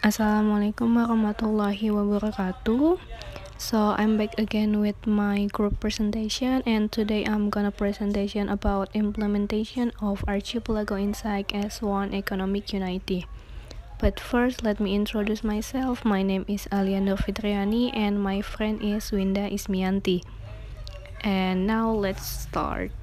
Assalamualaikum warahmatullahi wabarakatuh. So I'm back again with my group presentation, and today I'm gonna presentation about implementation of Archipelago Insight as one economic unity. But first, let me introduce myself. My name is Aliando Fitriani and my friend is Winda Ismianti. And now let's start.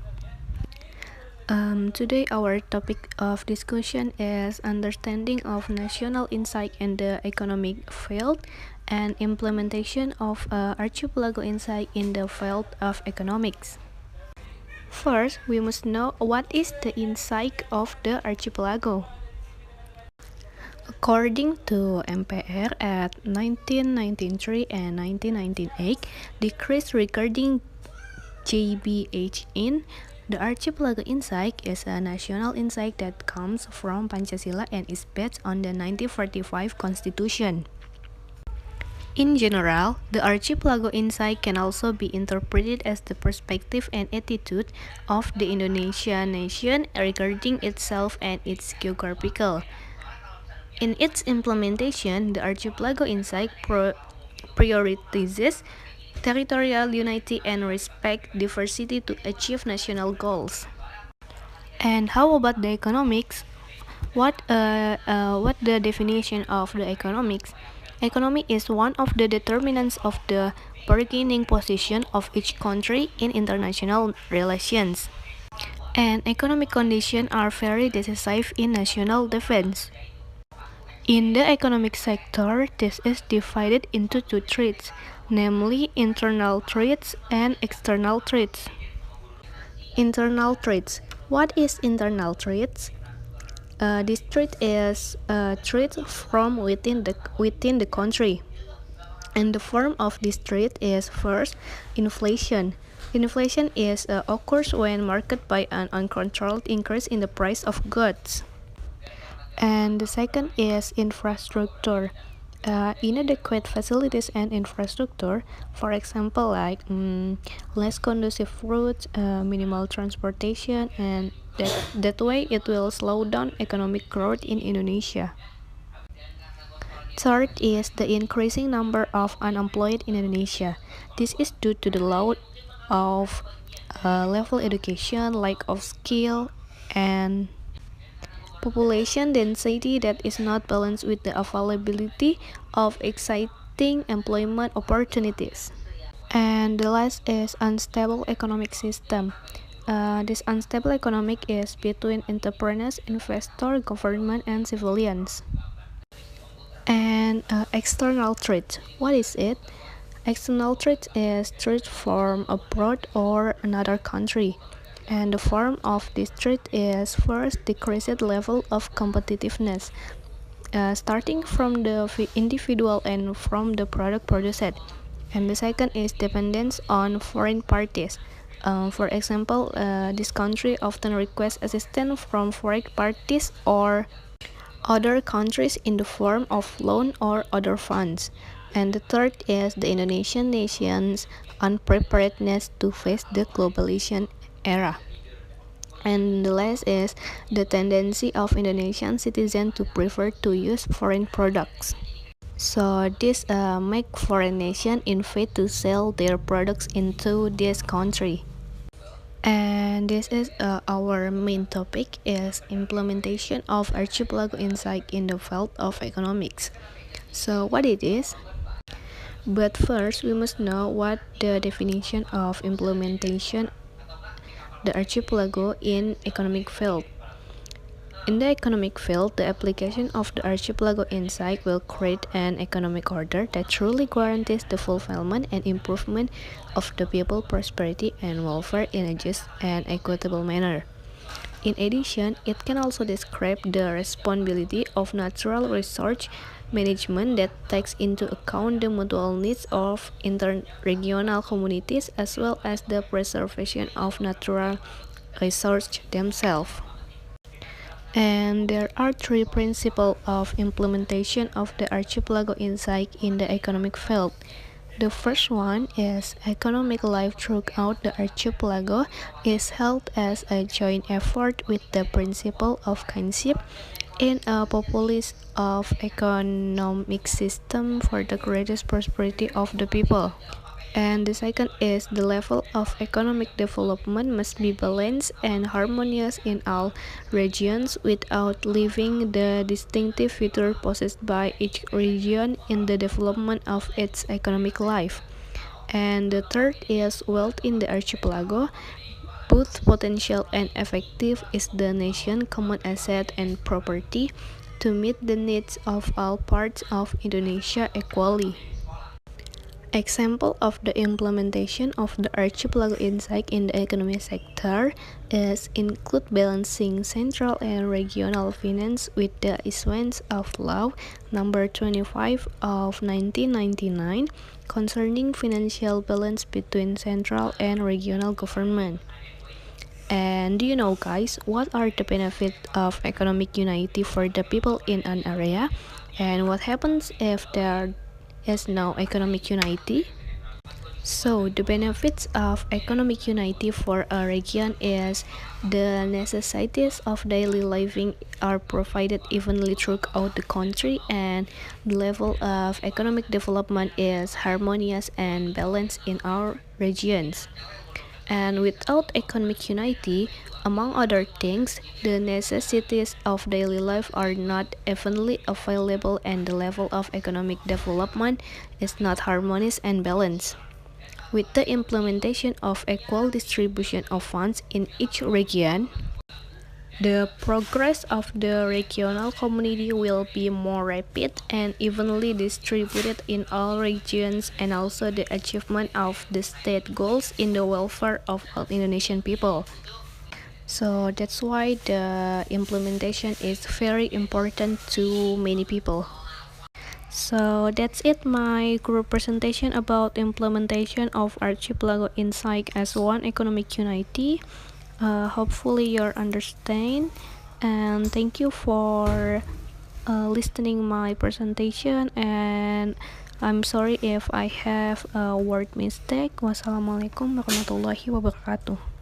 Today our topic of discussion is understanding of national insight in the economic field and implementation of archipelago insight in the field of economics. First, we must know what is the insight of the archipelago. According to MPR at 1993 and 1998, decrease regarding JBH in the Archipelago Insight is a national insight that comes from Pancasila and is based on the 1945 Constitution. In general, the Archipelago Insight can also be interpreted as the perspective and attitude of the Indonesian nation regarding itself and its geographical. In its implementation, the Archipelago Insight prioritizes territorial unity and respect diversity to achieve national goals. And how about the economics? What the definition of the economics? Economy is one of the determinants of the bargaining position of each country in international relations. And economic conditions are very decisive in national defense. In the economic sector, this is divided into two threats, namely internal threats and external threats. Internal threats. What is internal threats? This threat is a threat from within the country. And the form of this threat is first, inflation. Inflation occurs when marked by an uncontrolled increase in the price of goods. And the second is infrastructure. Inadequate facilities and infrastructure, for example, like less conducive roads, minimal transportation, and that way it will slow down economic growth in Indonesia. Third is the increasing number of unemployed in Indonesia. This is due to the lack of level education, lack of skill, and population density that is not balanced with the availability of exciting employment opportunities. And the last is unstable economic system. This unstable economic is between entrepreneurs, investor, government, and civilians. And external threat. What is it? External threat is threat from abroad or another country. And the form of this threat is first, decreased level of competitiveness, starting from the individual and from the product produced. And the second is dependence on foreign parties. For example, this country often requests assistance from foreign parties or other countries in the form of loan or other funds. And the third is the Indonesian nation's unpreparedness to face the globalization era. And the last is the tendency of Indonesian citizens to prefer to use foreign products. So this make foreign nation invade to sell their products into this country. And this is our main topic is implementation of Archipelago Insight in the field of economics. So what it is? But first we must know what the definition of implementation the archipelago in economic field. In the economic field, the application of the Archipelago Insight will create an economic order that truly guarantees the fulfillment and improvement of the people's prosperity and welfare in a just and equitable manner. In addition, it can also describe the responsibility of natural resource management that takes into account the mutual needs of inter-regional communities as well as the preservation of natural resources themselves. And there are three principles of implementation of the Archipelago Insight in the economic field. The first one is economic life throughout the archipelago is held as a joint effort with the principle of kinship, in a populist of economic system for the greatest prosperity of the people. And the second is the level of economic development must be balanced and harmonious in all regions without leaving the distinctive feature possessed by each region in the development of its economic life. And the third is wealth in the archipelago, both potential and effective, is the nation's common asset and property to meet the needs of all parts of Indonesia equally. Example of the implementation of the archipelago insight in the economic sector is include balancing central and regional finance with the issuance of Law Number 25 of 1999 concerning financial balance between central and regional government. And do you know, guys, what are the benefits of economic unity for the people in an area? And what happens if there is no economic unity? So, the benefits of economic unity for a region is the necessities of daily living are provided evenly throughout the country, and the level of economic development is harmonious and balanced in our regions. And without economic unity, among other things, the necessities of daily life are not evenly available and the level of economic development is not harmonious and balanced. With the implementation of equal distribution of funds in each region, the progress of the regional community will be more rapid and evenly distributed in all regions, and also the achievement of the state goals in the welfare of all Indonesian people. So that's why the implementation is very important to many people. So that's it, my group presentation about implementation of Archipelago Insight as one economic unity. Hopefully you understand, and thank you for listening my presentation, and I'm sorry if I have a word mistake. Wassalamualaikum warahmatullahi wabarakatuh.